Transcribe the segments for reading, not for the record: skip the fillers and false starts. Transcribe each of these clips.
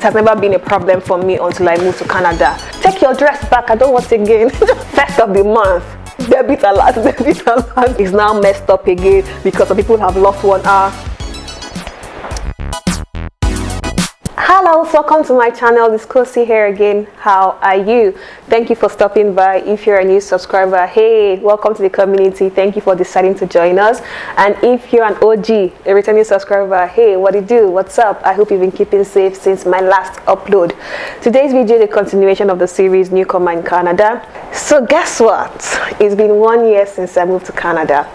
It has never been a problem for me until I moved to Canada. Take your dress back, I don't want it again. First of the month, debit alert is now messed up again because some people have lost 1 hour. Hello, welcome to my channel. It's Kosi here again. How are you? Thank you for stopping by. If you're a new subscriber, hey, welcome to the community. Thank you for deciding to join us. And if you're an OG, a returning subscriber, hey, what do you do? What's up? I hope you've been keeping safe since my last upload. Today's video is a continuation of the series Newcomer in Canada. So guess what? It's been 1 year since I moved to Canada.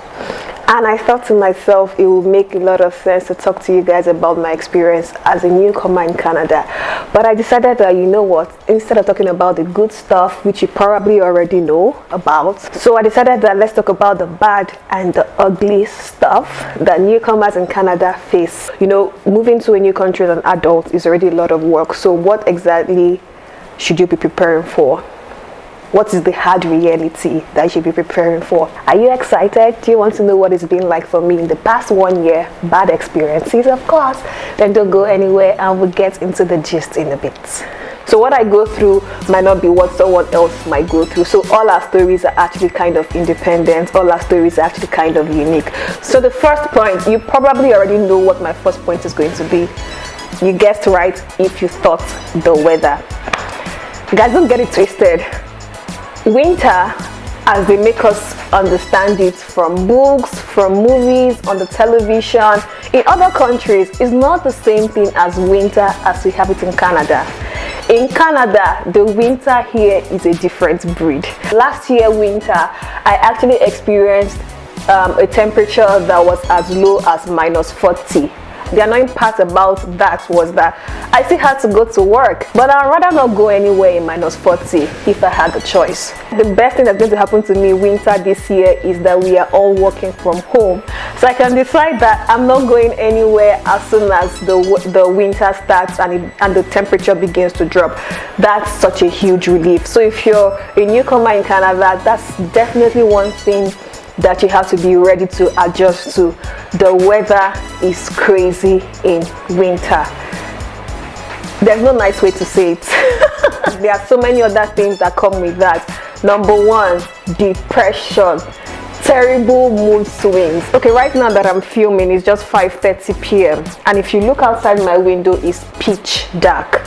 And I thought to myself, it would make a lot of sense to talk to you guys about my experience as a newcomer in Canada. But I decided that, you know what, instead of talking about the good stuff, which you probably already know about, so I decided that let's talk about the bad and the ugly stuff that newcomers in Canada face. You know, moving to a new country as an adult is already a lot of work. So what exactly should you be preparing for? What is the hard reality that you should be preparing for? Are you excited? Do you want to know what it's been like for me in the past 1 year? Bad experiences, of course. Then don't go anywhere and we'll get into the gist in a bit. So what I go through might not be what someone else might go through. So all our stories are actually kind of independent. All our stories are actually kind of unique. So the first point, you probably already know what my first point is going to be. You guessed right if you thought the weather. Guys, don't get it twisted. Winter, as they make us understand it from books, from movies, on the television, in other countries, is not the same thing as winter as we have it in Canada. In Canada, the winter here is a different breed. Last year winter, I actually experienced a temperature that was as low as -40. The annoying part about that was that I still had to go to work, but I'd rather not go anywhere in -40 if I had the choice. The best thing that's going to happen to me winter this year is that we are all working from home. So I can decide that I'm not going anywhere as soon as the winter starts and the temperature begins to drop. That's such a huge relief. So if you're a newcomer in Canada, that's definitely one thing that you have to be ready to adjust to. The weather is crazy in winter. There's no nice way to say it. There are so many other things that come with that. Number one, depression. Terrible mood swings. Okay, right now that I'm filming, it's just 5:30 p.m. and if you look outside my window, it's pitch dark.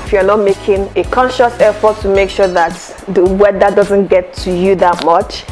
If you're not making a conscious effort to make sure that the weather doesn't get to you that much,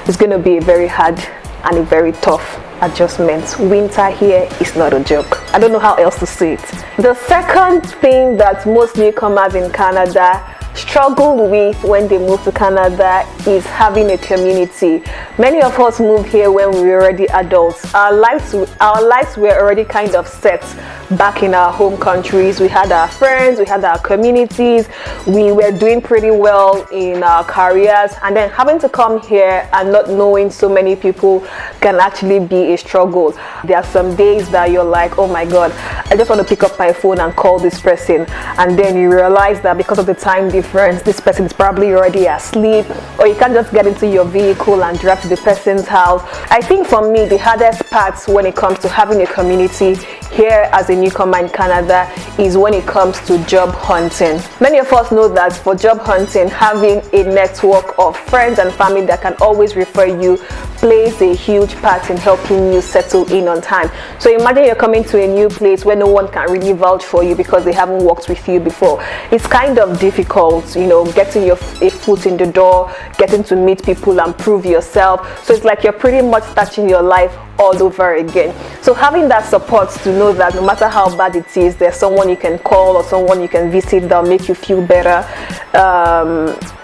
it's going to be a very hard and a very tough adjustment. Winter here is not a joke. I don't know how else to say it. The second thing that most newcomers in Canada struggle with when they move to Canada is having a community. Many of us moved here when we were already adults. Our lives were already kind of set back in our home countries. We had our friends, we had our communities, we were doing pretty well in our careers, and then having to come here and not knowing so many people can actually be a struggle. There are some days that you're like, oh my god, I just want to pick up my phone and call this person, and then you realize that because of the time difference, this person is probably already asleep, or you can't just get into your vehicle and drive to the person's house. I think for me, the hardest part when it comes to having a community here as a newcomer in Canada is when it comes to job hunting. Many of us know that for job hunting, having a network of friends and family that can always refer you plays a huge part in helping you settle in on time. So imagine you're coming to a new place where no one can really vouch for you because they haven't worked with you before. It's kind of difficult, you know, getting a foot in the door, getting to meet people and prove yourself. So it's like you're pretty much starting your life all over again. So having that support to know that no matter how bad it is, there's someone you can call or someone you can visit that'll make you feel better.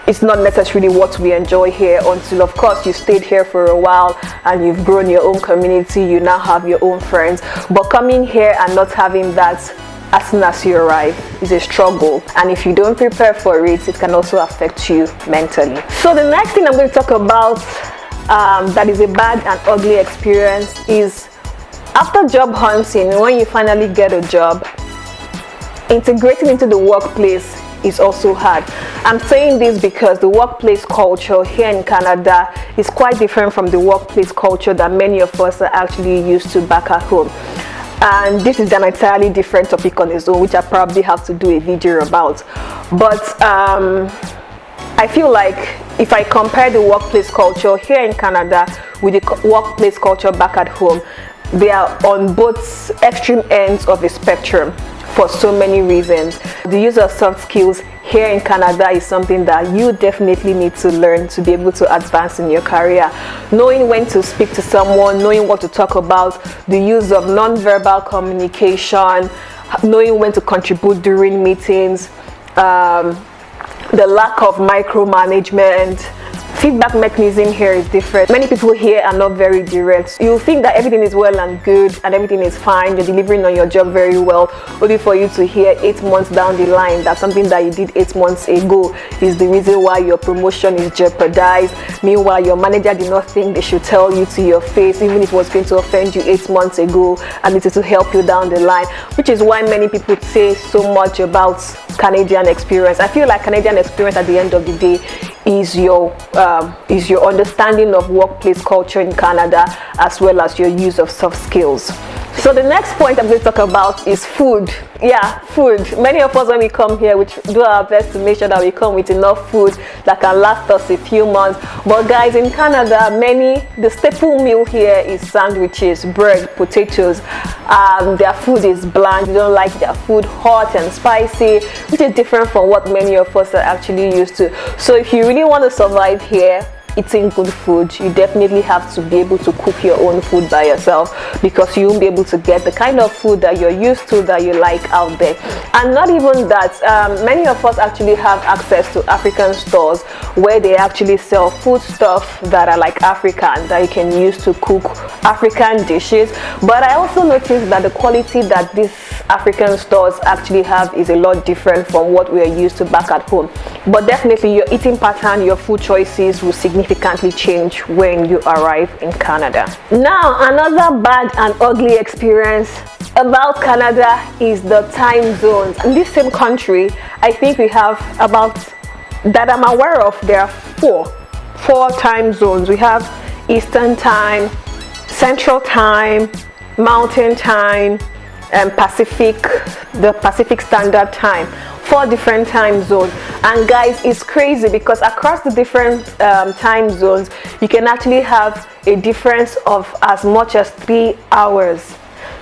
It's not necessarily what we enjoy here until, of course, you stayed here for a while and you've grown your own community, you now have your own friends. But coming here and not having that as soon as you arrive is a struggle, and if you don't prepare for it, it can also affect you mentally. So the next thing I'm going to talk about that is a bad and ugly experience is after job hunting, when you finally get a job, integrating into the workplace is also hard. I'm saying this because the workplace culture here in Canada is quite different from the workplace culture that many of us are actually used to back at home. and this is an entirely different topic on its own, which I probably have to do a video about. But I feel like if I compare the workplace culture here in Canada with the workplace culture back at home, they are on both extreme ends of the spectrum for so many reasons. The use of soft skills here in Canada is something that you definitely need to learn to be able to advance in your career. Knowing when to speak to someone, knowing what to talk about, the use of non-verbal communication, knowing when to contribute during meetings, the lack of micromanagement. Feedback mechanism here is different. Many people here are not very direct. You think that everything is well and good and everything is fine, you're delivering on your job very well, only for you to hear 8 months down the line that something that you did 8 months ago is the reason why your promotion is jeopardized. Meanwhile, your manager did not think they should tell you to your face, even if it was going to offend you 8 months ago, and it is to help you down the line, which is why many people say so much about Canadian experience. I feel like Canadian experience at the end of the day is your understanding of workplace culture in Canada, as well as your use of soft skills. So the next point I'm going to talk about is food. Yeah, food. Many of us, when we come here, we do our best to make sure that we come with enough food that can last us a few months. But guys, in Canada, the staple meal here is sandwiches, bread, potatoes. Their food is bland. They don't like their food hot and spicy, which is different from what many of us are actually used to. So if you really want to survive here, eating good food, you definitely have to be able to cook your own food by yourself, because you won't be able to get the kind of food that you're used to, that you like out there. And not even that, many of us actually have access to African stores where they actually sell food stuff that are like African, that you can use to cook African dishes. But I also noticed that the quality that these African stores actually have is a lot different from what we are used to back at home. But definitely your eating pattern, your food choices will significantly change when you arrive in Canada. Now, another bad and ugly experience about Canada is the time zones. In this same country, I think we have about, that I'm aware of, there are four time zones. We have Eastern Time, Central Time, Mountain Time, and the Pacific Standard Time. 4 different time zones. And guys, it's crazy because across the different time zones, you can actually have a difference of as much as 3 hours.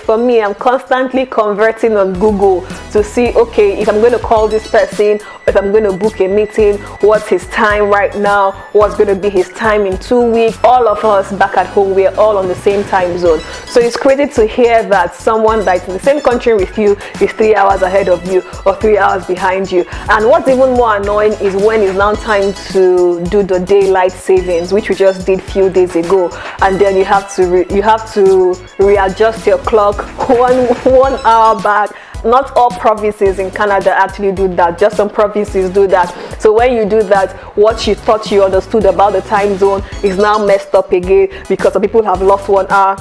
For me, I'm constantly converting on Google to see, okay, if I'm going to call this person, if I'm going to book a meeting, what's his time right now, what's going to be his time in 2 weeks. All of us back at home, we're all on the same time zone. So it's crazy to hear that someone that's in the same country with you is 3 hours ahead of you or 3 hours behind you. And what's even more annoying is when it's now time to do the daylight savings, which we just did a few days ago, and then you have to readjust your clock one hour back. Not all provinces in Canada actually do that, just some provinces do that. So when you do that, what you thought you understood about the time zone is now messed up again because some people have lost 1 hour.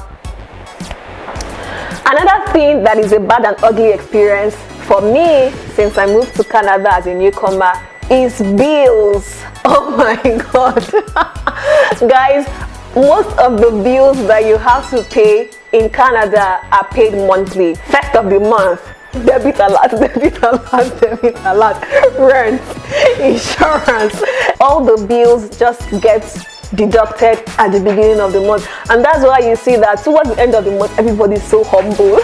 Another thing that is a bad and ugly experience for me since I moved to Canada as a newcomer is bills. Oh my god. Guys, most of the bills that you have to pay in Canada are paid monthly. First of the month, debit alert, debit alert, debit alert, rent, insurance. All the bills just get deducted at the beginning of the month. And that's why you see that towards the end of the month, everybody's so humble.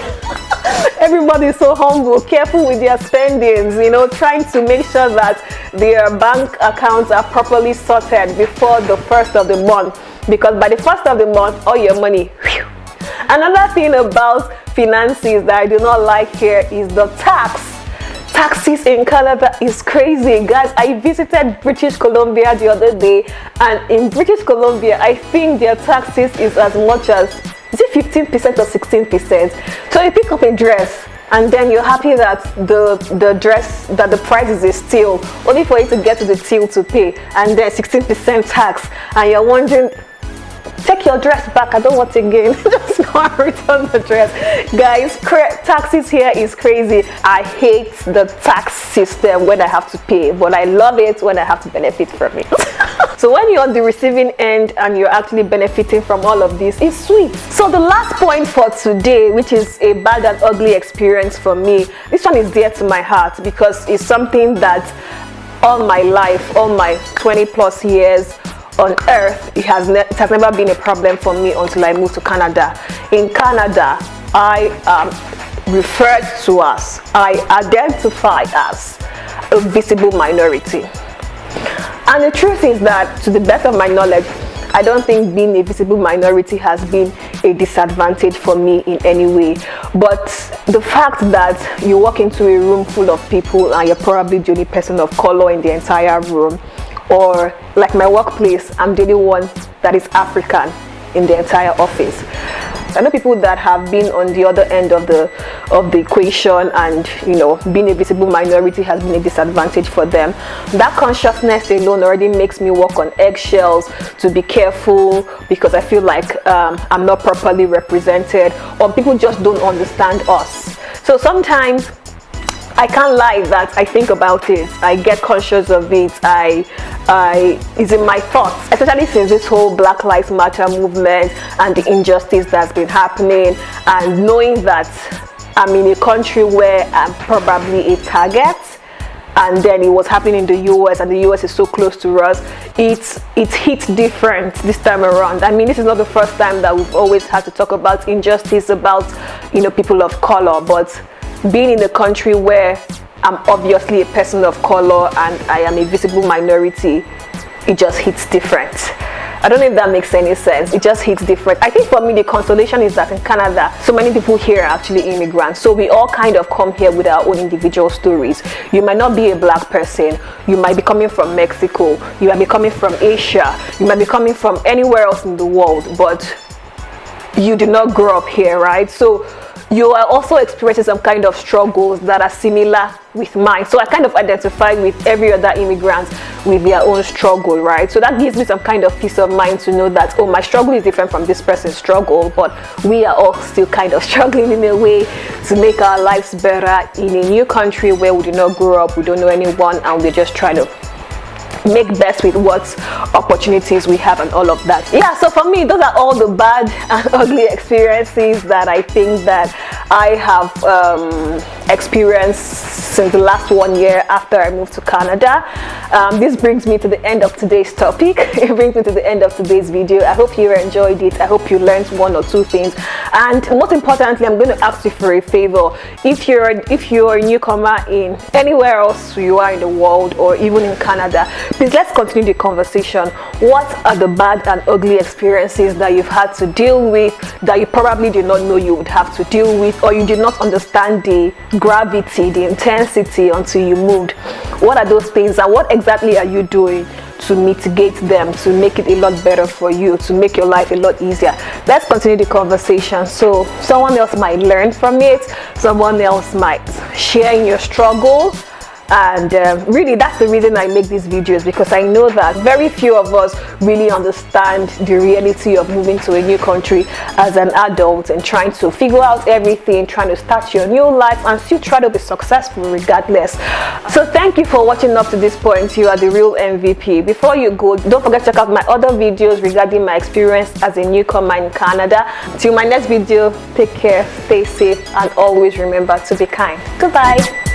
Everybody's so humble, careful with their spendings, trying to make sure that their bank accounts are properly sorted before the first of the month. Because by the first of the month, all your money. Whew. Another thing about finances that I do not like here is the taxes in Canada is crazy. Guys, I visited British Columbia the other day, and in British Columbia, I think their taxes is as much as, is it 15% or 16%? So you pick up a dress, and then you're happy that the dress, that the price is a steal, only for you to get to the till to pay, and then 16% tax, and you're wondering, take your dress back, I don't want it again. Just go and return the dress. Guys, taxes here is crazy. I hate the tax system when I have to pay, but I love it when I have to benefit from it. So when you're on the receiving end and you're actually benefiting from all of this, it's sweet. So the last point for today, which is a bad and ugly experience for me, this one is dear to my heart because it's something that all my life, all my 20 plus years on earth, it has never been a problem for me until I moved to Canada. In Canada, I am referred to as, I identify as a visible minority. And the truth is that, to the best of my knowledge, I don't think being a visible minority has been a disadvantage for me in any way. But the fact that you walk into a room full of people and you're probably the only person of color in the entire room, or like my workplace, I'm the only one that is African in the entire office. I know people that have been on the other end of the equation, and being a visible minority has been a disadvantage for them. That consciousness alone already makes me walk on eggshells to be careful, because I feel like I'm not properly represented, or people just don't understand us. So sometimes I can't lie that I think about it, I get conscious of it, it's in my thoughts, especially since this whole Black Lives Matter movement and the injustice that's been happening, and knowing that I'm in a country where I'm probably a target, and then it was happening in the US, and the US is so close to us, it hit different this time around. I mean, this is not the first time that we've always had to talk about injustice, about people of color, but being in a country where I'm obviously a person of color and I am a visible minority, it just hits different. I don't know if that makes any sense. It just hits different. I think for me, the consolation is that in Canada, so many people here are actually immigrants. So we all kind of come here with our own individual stories. You might not be a black person. You might be coming from Mexico. You might be coming from Asia. You might be coming from anywhere else in the world, but you did not grow up here, right? So you are also experiencing some kind of struggles that are similar with mine. So I kind of identify with every other immigrant with their own struggle, right? So that gives me some kind of peace of mind to know that, oh, my struggle is different from this person's struggle, but we are all still kind of struggling in a way to make our lives better in a new country where we did not grow up, we don't know anyone, and we're just trying to make best with what opportunities we have and all of that. Yeah, so for me, those are all the bad and ugly experiences that I think that I have experienced since the last 1 year after I moved to Canada. This brings me to the end of today's topic. It brings me to the end of today's video. I hope you enjoyed it. I hope you learned 1 or 2 things. And most importantly, I'm going to ask you for a favor. If you're a newcomer in anywhere else you are in the world, or even in Canada, please let's continue the conversation. What are the bad and ugly experiences that you've had to deal with, that you probably did not know you would have to deal with, or you did not understand the gravity, the intensity until you moved? What are those things, and what exactly are you doing to mitigate them, to make it a lot better for you, to make your life a lot easier? Let's continue the conversation. So someone else might learn from it, someone else might share in your struggle. And really, that's the reason I make these videos, because I know that very few of us really understand the reality of moving to a new country as an adult and trying to figure out everything, trying to start your new life and still try to be successful regardless. So thank you for watching up to this point. You are the real MVP. Before you go, don't forget to check out my other videos regarding my experience as a newcomer in Canada. Till my next video, take care, stay safe, and always remember to be kind. Goodbye.